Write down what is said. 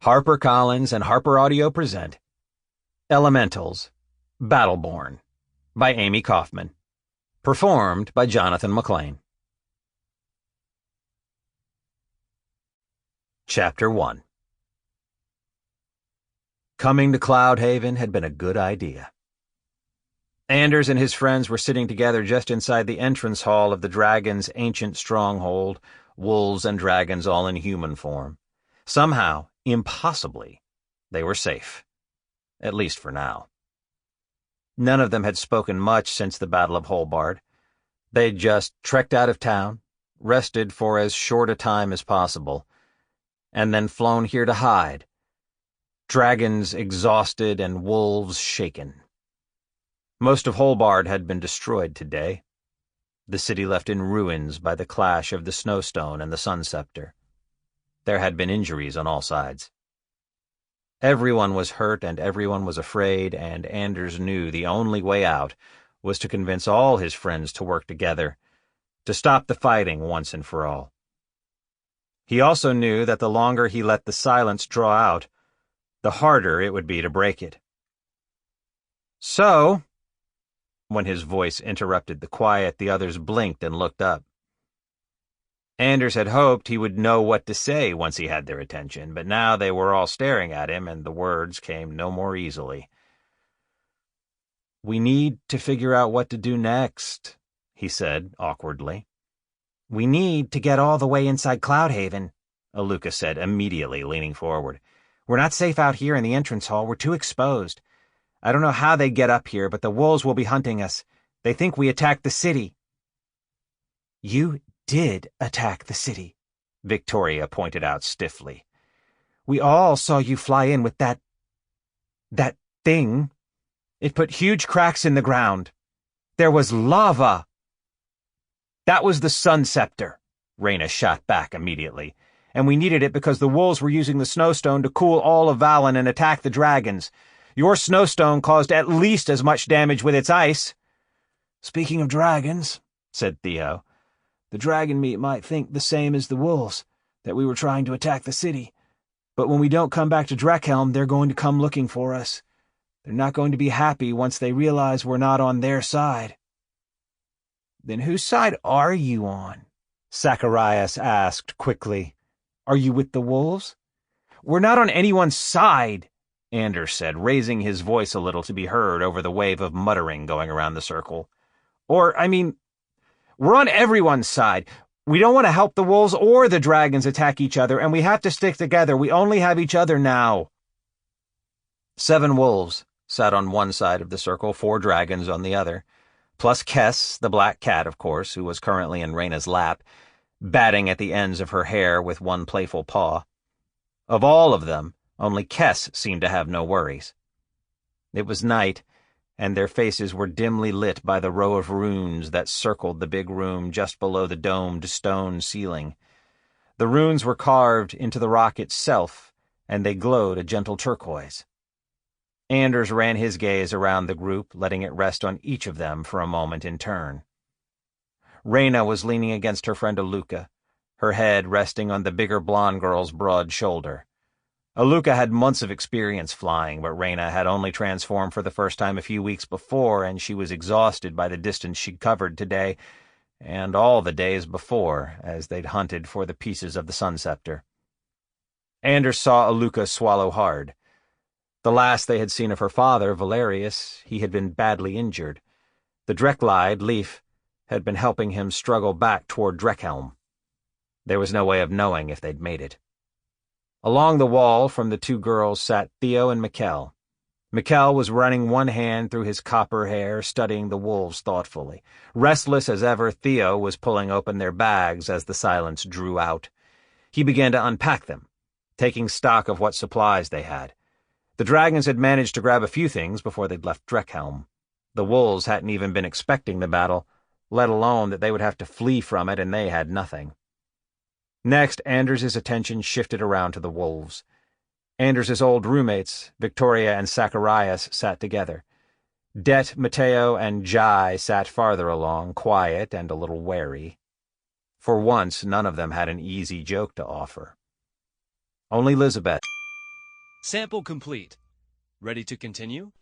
HarperCollins and HarperAudio present Elementals, Battleborn by Amie Kaufman. Performed by Johnathan Mcclain. Chapter 1. Coming to Cloudhaven had been a good idea. Anders and his friends were sitting together just inside the entrance hall of the dragon's ancient stronghold, wolves and dragons all in human form. Somehow, impossibly, they were safe. At least for now. None of them had spoken much since the Battle of Holbard. They'd just trekked out of town, rested for as short a time as possible, and then flown here to hide. Dragons exhausted and wolves shaken. Most of Holbard had been destroyed today. The city left in ruins by the clash of the Snowstone and the Sun Scepter. There had been injuries on all sides. Everyone was hurt and everyone was afraid, and Anders knew the only way out was to convince all his friends to work together, to stop the fighting once and for all. He also knew that the longer he let the silence draw out, the harder it would be to break it. So, when his voice interrupted the quiet, the others blinked and looked up. Anders had hoped he would know what to say once he had their attention, but now they were all staring at him, and the words came no more easily. "We need to figure out what to do next," he said awkwardly. "We need to get all the way inside Cloudhaven," Aluka said immediately, leaning forward. "We're not safe out here in the entrance hall. We're too exposed. I don't know how they get up here, but the wolves will be hunting us. They think we attacked the city." "You did attack the city," Victoria pointed out stiffly. "We all saw you fly in with that thing. It put huge cracks in the ground. There was lava." "That was the Sun Scepter," Reyna shot back immediately. "And we needed it because the wolves were using the Snowstone to cool all of Valen and attack the dragons. Your Snowstone caused at least as much damage with its ice." "Speaking of dragons," said Theo, "the dragon meat might think the same as the wolves, that we were trying to attack the city. But when we don't come back to Drekhelm, they're going to come looking for us. They're not going to be happy once they realize we're not on their side." "Then whose side are you on?" Zacharias asked quickly. "Are you with the wolves?" "We're not on anyone's side," Anders said, raising his voice a little to be heard over the wave of muttering going around the circle. We're on everyone's side. We don't want to help the wolves or the dragons attack each other, and we have to stick together. We only have each other now." 7 wolves sat on one side of the circle, 4 dragons on the other, plus Kess, the black cat, of course, who was currently in Reyna's lap, batting at the ends of her hair with one playful paw. Of all of them, only Kess seemed to have no worries. It was night, and their faces were dimly lit by the row of runes that circled the big room just below the domed stone ceiling. The runes were carved into the rock itself, and they glowed a gentle turquoise. Anders ran his gaze around the group, letting it rest on each of them for a moment in turn. Reyna was leaning against her friend Aluka, her head resting on the bigger blonde girl's broad shoulder. Aluka had months of experience flying, but Reyna had only transformed for the first time a few weeks before, and she was exhausted by the distance she'd covered today, and all the days before, as they'd hunted for the pieces of the Sun Scepter. Anders saw Aluka swallow hard. The last they had seen of her father, Valerius, he had been badly injured. The Dreklide, Leif, had been helping him struggle back toward Drekhelm. There was no way of knowing if they'd made it. Along the wall from the 2 girls sat Theo and Mcclain. Mcclain was running one hand through his copper hair, studying the wolves thoughtfully. Restless as ever, Theo was pulling open their bags as the silence drew out. He began to unpack them, taking stock of what supplies they had. The dragons had managed to grab a few things before they'd left Drekhelm. The wolves hadn't even been expecting the battle, let alone that they would have to flee from it, and they had nothing. Next, Anders' attention shifted around to the wolves. Anders' old roommates, Victoria and Zacharias, sat together. Det, Mateo, and Jai sat farther along, quiet and a little wary. For once, none of them had an easy joke to offer. Only Lizabeth. Sample complete. Ready to continue?